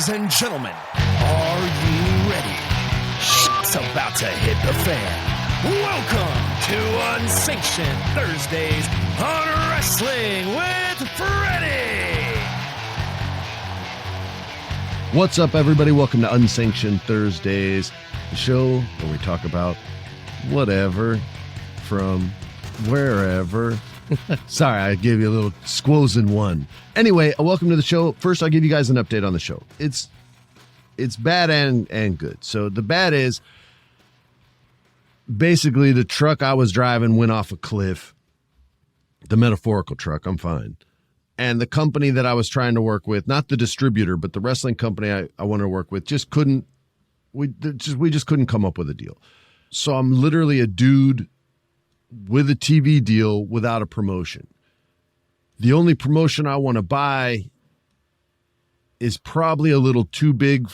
Ladies and gentlemen, are you ready? Shit's about to hit the fan. Welcome to Unsanctioned Thursdays on Wrestling with Freddie. What's up, everybody? Welcome to Unsanctioned Thursdays, the show where we talk about whatever from wherever. Sorry, I gave you a little squoze in one. Anyway, welcome to the show. First, I'll give you guys an update on the show. It's bad and good. So the bad is basically the truck I was driving went off a cliff. The metaphorical truck, I'm fine. And the company that I was trying to work with, not the distributor, but the wrestling company I wanted to work with, we just couldn't come up with a deal. So I'm literally a dude with a TV deal without a promotion. The only promotion I want to buy is probably a little too big.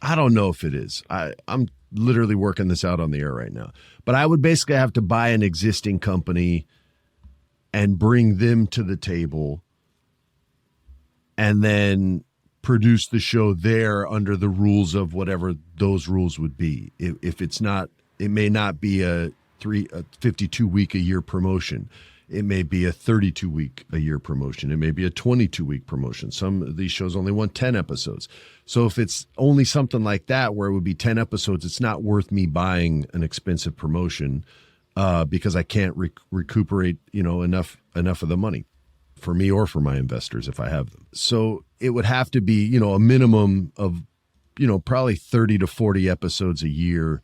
I don't know if it is. I'm literally working this out on the air right now. But I would basically have to buy an existing company and bring them to the table and then produce the show there under the rules of whatever those rules would be. If it's not, it may not be a 52-week a year promotion. It may be a 32-week a year promotion. It may be a 22-week promotion. Some of these shows only want 10 episodes. So if it's only something like that where it would be 10 episodes, it's not worth me buying an expensive promotion because I can't recuperate, enough of the money for me or for my investors if I have them. So it would have to be, a minimum of, probably 30 to 40 episodes a year.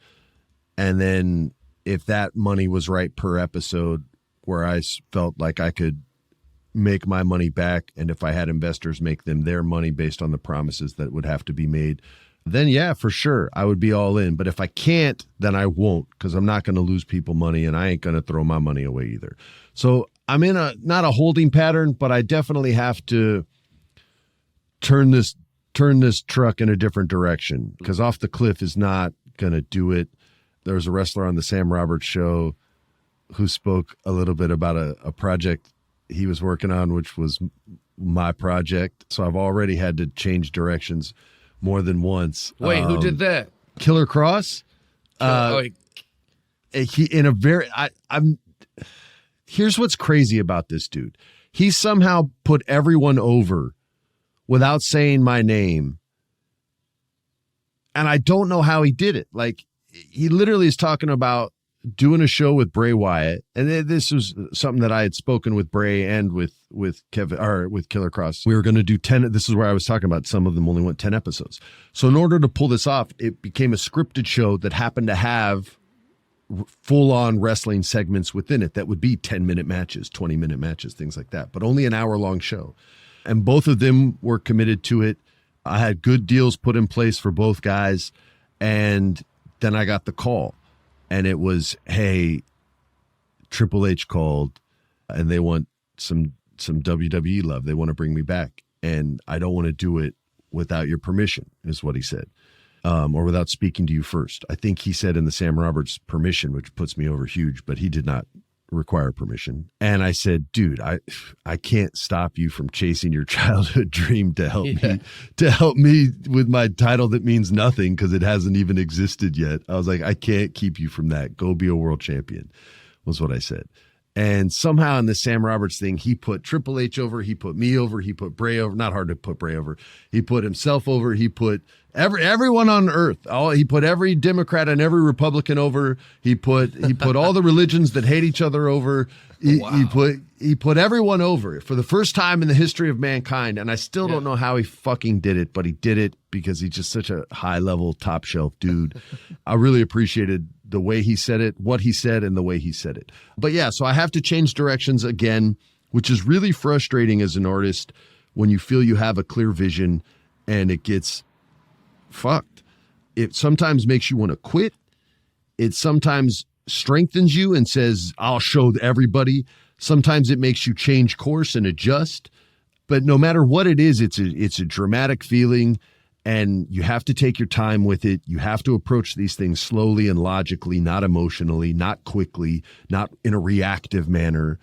And then if that money was right per episode where I felt like I could make my money back, and if I had investors make them their money based on the promises that would have to be made, then yeah, for sure, I would be all in. But if I can't, then I won't, because I'm not going to lose people money, and I ain't going to throw my money away either. So I'm in not a holding pattern, but I definitely have to turn this truck in a different direction, because off the cliff is not going to do it. There was a wrestler on the Sam Roberts show who spoke a little bit about a project he was working on, which was my project. So I've already had to change directions more than once. Wait, who did that? Killer Cross. Here's what's crazy about this dude. He somehow put everyone over without saying my name. And I don't know how he did it. Like, he literally is talking about doing a show with Bray Wyatt. And this was something that I had spoken with Bray and with Kevin, or with Killer Cross. We were going to do 10. This is where I was talking about some of them only went 10 episodes. So in order to pull this off, it became a scripted show that happened to have full-on wrestling segments within it that would be 10-minute matches, 20-minute matches, things like that, but only an hour-long show. And both of them were committed to it. I had good deals put in place for both guys, and then I got the call, and it was, hey, Triple H called, and they want some WWE love. They want to bring me back, and I don't want to do it without your permission, is what he said, or without speaking to you first. I think he said in the Sam Roberts permission, which puts me over huge, but he did not require permission. And I said, dude, I can't stop you from chasing your childhood dream to help me with my title that means nothing because it hasn't even existed yet. I was like, I can't keep you from that. Go be a world champion, was what I said. And somehow in the Sam Roberts thing, he put Triple H over, he put me over, he put Bray over. Not hard to put Bray over. He put himself over. He put everyone on earth. He put every Democrat and every Republican over. He put all the religions that hate each other over. He put everyone over for the first time in the history of mankind. And I still don't know how he fucking did it, but he did it because he's just such a high level, top shelf dude. I really appreciated the way he said it, what he said, and the way he said it. But yeah, so I have to change directions again, which is really frustrating as an artist when you feel you have a clear vision and it gets fucked. It sometimes makes you want to quit. It sometimes strengthens you and says, I'll show everybody. Sometimes it makes you change course and adjust. But no matter what it is, it's a dramatic feeling, and you have to take your time with it. You have to approach these things slowly and logically, not emotionally, not quickly, not in a reactive manner.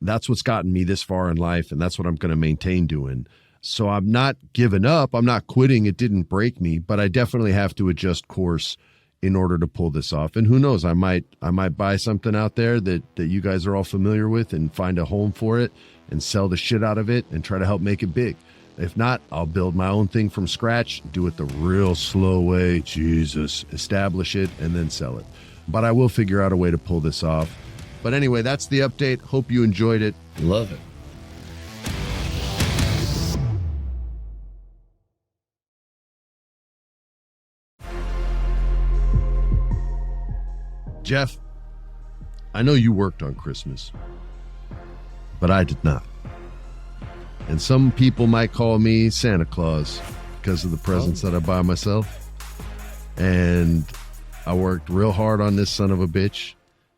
That's what's gotten me this far in life, and that's what I'm going to maintain doing. So I'm not giving up. I'm not quitting. It didn't break me, but I definitely have to adjust course in order to pull this off. And who knows, I might buy something out there that you guys are all familiar with and find a home for it and sell the shit out of it and try to help make it big. If not, I'll build my own thing from scratch, do it the real slow way, establish it, and then sell it. But I will figure out a way to pull this off. But anyway, that's the update. Hope you enjoyed it. Love it. Jeff, I know you worked on Christmas, but I did not. And some people might call me Santa Claus because of the presents that I buy myself. And I worked real hard on this son of a bitch,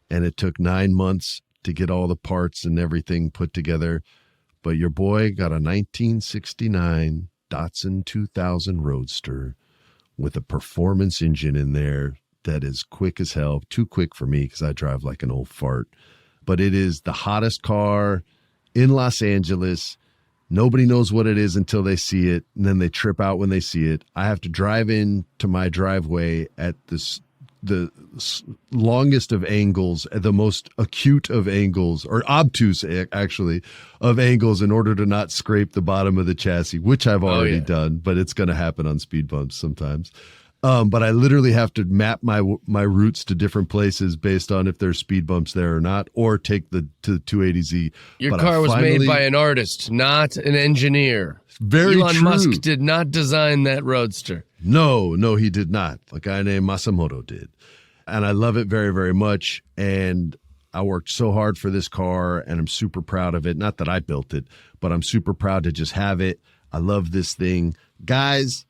and it took 9 months to get all the parts and everything put together. But your boy got a 1969 Datsun 2000 Roadster with a performance engine in there that is quick as hell. Too quick for me because I drive like an old fart. But it is the hottest car in Los Angeles. Nobody knows what it is until they see it, and then they trip out when they see it. I have to drive into my driveway at the longest of angles, the most acute of angles, or obtuse actually, of angles in order to not scrape the bottom of the chassis, which I've already done, but it's going to happen on speed bumps sometimes. But I literally have to map my routes to different places based on if there's speed bumps there or not, or take to the 280Z. Your car was made by an artist, not an engineer. Very Elon true. Musk did not design that Roadster. No, he did not. A guy named Masamoto did. And I love it very, very much. And I worked so hard for this car, and I'm super proud of it. Not that I built it, but I'm super proud to just have it. I love this thing. Guys,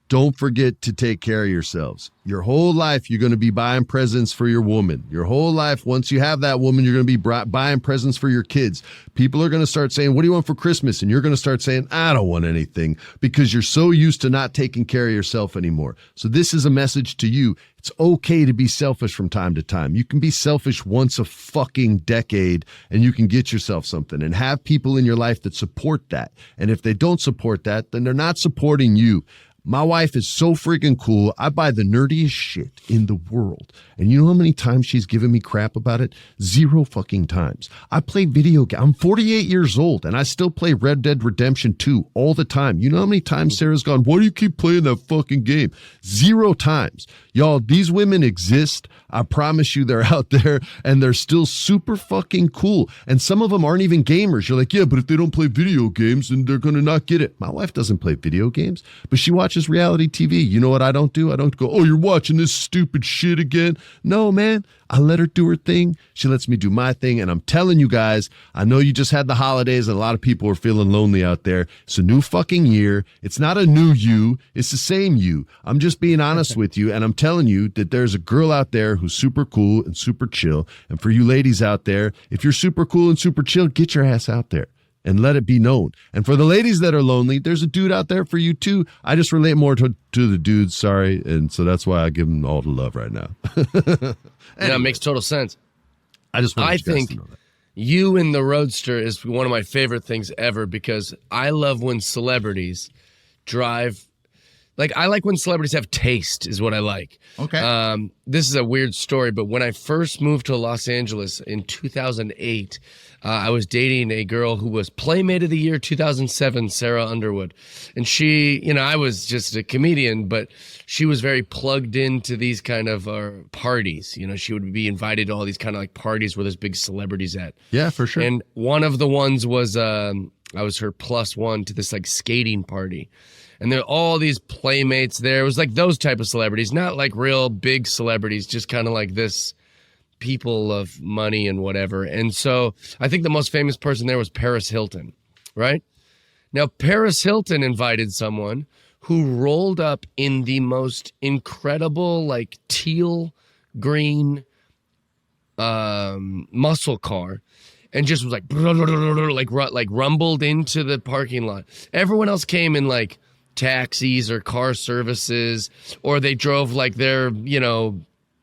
don't forget to take care of yourselves. Your whole life, you're going to be buying presents for your woman. Your whole life, once you have that woman, you're going to be buying presents for your kids. People are going to start saying, what do you want for Christmas? And you're going to start saying, I don't want anything, because you're so used to not taking care of yourself anymore. So this is a message to you. It's okay to be selfish from time to time. You can be selfish once a fucking decade, and you can get yourself something, and have people in your life that support that. And if they don't support that, then they're not supporting you. My wife is so freaking cool. I buy the nerdiest shit in the world. And you know how many times she's given me crap about it? 0 fucking times. I play video games. I'm 48 years old, and I still play Red Dead Redemption 2 all the time. You know how many times Sarah's gone, why do you keep playing that fucking game? 0 times. Y'all, these women exist. I promise you they're out there, and they're still super fucking cool. And some of them aren't even gamers. You're like, yeah, but if they don't play video games, then they're going to not get it. My wife doesn't play video games, but she watches reality TV. You know what I don't do? I don't go, oh, you're watching this stupid shit again. No, man. I let her do her thing. She lets me do my thing. And I'm telling you guys, I know you just had the holidays and a lot of people are feeling lonely out there. It's a new fucking year. It's not a new you. It's the same you. I'm just being honest with you. And I'm telling you that there's a girl out there who's super cool and super chill. And for you ladies out there, if you're super cool and super chill, get your ass out there and let it be known. And for the ladies that are lonely, there's a dude out there for you too. I just relate more to the dudes, sorry. And so that's why I give them all the love right now. Anyway, that makes total sense. I just want I you guys think to know that. you in the Roadster is one of my favorite things ever, because I love when celebrities drive. Like, I like when celebrities have taste, is what I like. Okay. This is a weird story, but when I first moved to Los Angeles in 2008, I was dating a girl who was Playmate of the Year 2007, Sarah Underwood. And she, I was just a comedian, but she was very plugged into these kind of parties. She would be invited to all these kind of like parties where there's big celebrities at. Yeah, for sure. And one of the ones was, I was her +1 to this like skating party. And there are all these playmates there. It was like those type of celebrities, not like real big celebrities, just kind of like this people of money and whatever. And so I think the most famous person there was Paris Hilton, right? Now, Paris Hilton invited someone who rolled up in the most incredible, like teal green muscle car, and just was like rumbled into the parking lot. Everyone else came in like taxis or car services, or they drove like their,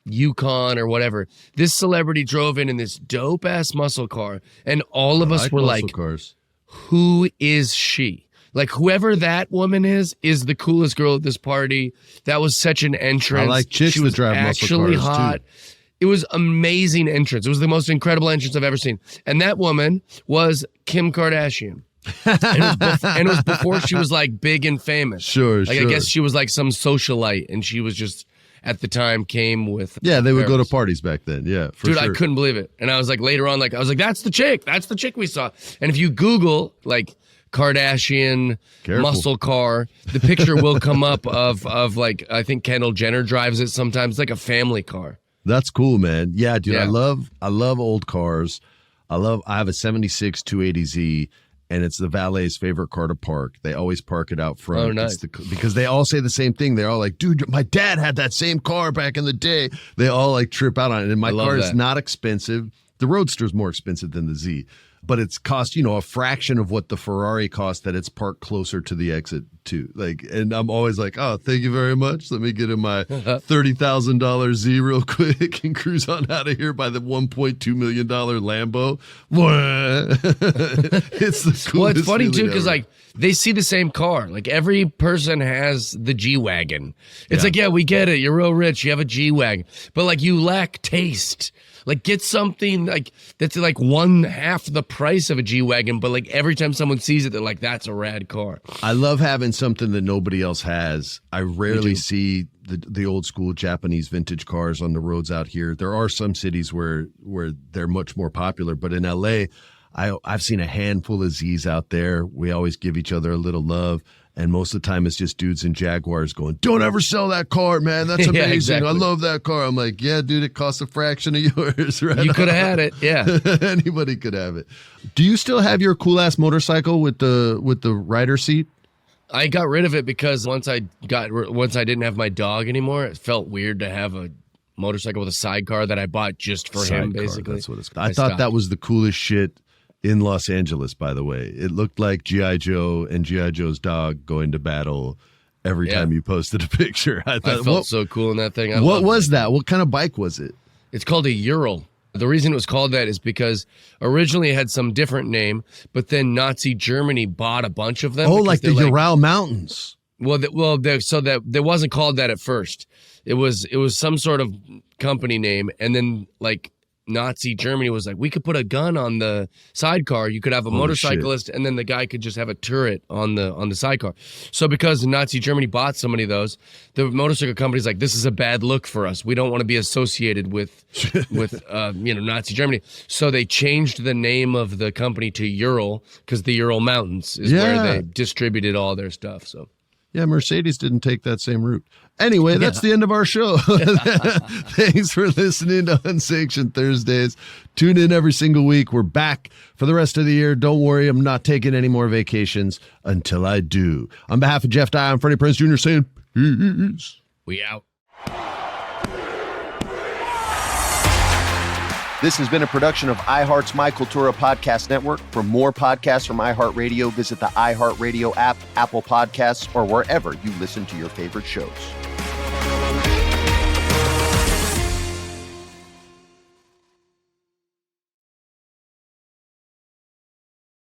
Yukon or whatever. This celebrity drove in this dope ass muscle car, and all of us were like, cars. who is she? Like, whoever that woman is the coolest girl at this party. That was such an entrance. I like chicks she was that drive muscle actually cars, hot. too. It was amazing entrance. It was the most incredible entrance I've ever seen. And that woman was Kim Kardashian. And it was before she was like big and famous. Sure. I guess she was like some socialite, and she was just at the time came with. Yeah, they would go to parties back then. Yeah, for dude, sure. I couldn't believe it. And I was like, later on, I was like, that's the chick we saw. And if you Google like Kardashian muscle car, the picture will come up of like, I think Kendall Jenner drives it sometimes. It's like a family car. That's cool, man. Yeah, dude, Yeah. I love old cars. I have a 76 280Z. And it's the valet's favorite car to park. They always park it out front. Oh, nice. Because they all say the same thing. They're all like, dude, my dad had that same car back in the day. They all like trip out on it. And my car is not expensive. The Roadster's more expensive than the Z. But it's cost, a fraction of what the Ferrari cost that it's parked closer to the exit to. And I'm always like, oh, thank you very much. Let me get in my $30,000 Z real quick and cruise on out of here by the $1.2 million Lambo. It's the coolest. Well, it's funny too, ever. because like they see the same car. Like every person has the G-Wagon. It's like, yeah, we get it. You're real rich. You have a G-Wagon. But like you lack taste. Like get something like that's like one half the price of a G-Wagon, but like every time someone sees it, they're like, that's a rad car. I love having something that nobody else has. I rarely see the old school Japanese vintage cars on the roads out here. There are some cities where they're much more popular, but in LA, I've seen a handful of Z's out there. We always give each other a little love. And most of the time, it's just dudes in Jaguars going, don't ever sell that car, man. That's amazing. Yeah, exactly. I love that car. I'm like, yeah, dude, it costs a fraction of yours. Right? You could have had it. Yeah. Anybody could have it. Do you still have your cool-ass motorcycle with the rider seat? I got rid of it because once I didn't have my dog anymore, it felt weird to have a motorcycle with a sidecar that I bought just for him, basically. That's what it's called. I thought that was the coolest shit in Los Angeles, by the way. It looked like G.I. Joe and G.I. Joe's dog going to battle every time you posted a picture. I felt so cool in that thing. What was that? What kind of bike was it? It's called a Ural. The reason it was called that is because originally it had some different name, but then Nazi Germany bought a bunch of them. Oh, like the Ural Mountains. So that there wasn't called that at first. It was some sort of company name, and then like Nazi Germany was like, we could put a gun on the sidecar. You could have a motorcyclist, and then the guy could just have a turret on the sidecar. So because Nazi Germany bought so many of those, the motorcycle company's like, this is a bad look for us. We don't want to be associated with Nazi Germany. So they changed the name of the company to Ural because the Ural Mountains is where they distributed all their stuff. So. Yeah, Mercedes didn't take that same route. Anyway, that's the end of our show. Thanks for listening to Unsanctioned Thursdays. Tune in every single week. We're back for the rest of the year. Don't worry, I'm not taking any more vacations until I do. On behalf of Jeff Dye, I'm Freddie Prinze Jr. saying peace. We out. This has been a production of iHeart's My Cultura podcast network. For more podcasts from iHeartRadio, visit the iHeartRadio app, Apple Podcasts, or wherever you listen to your favorite shows.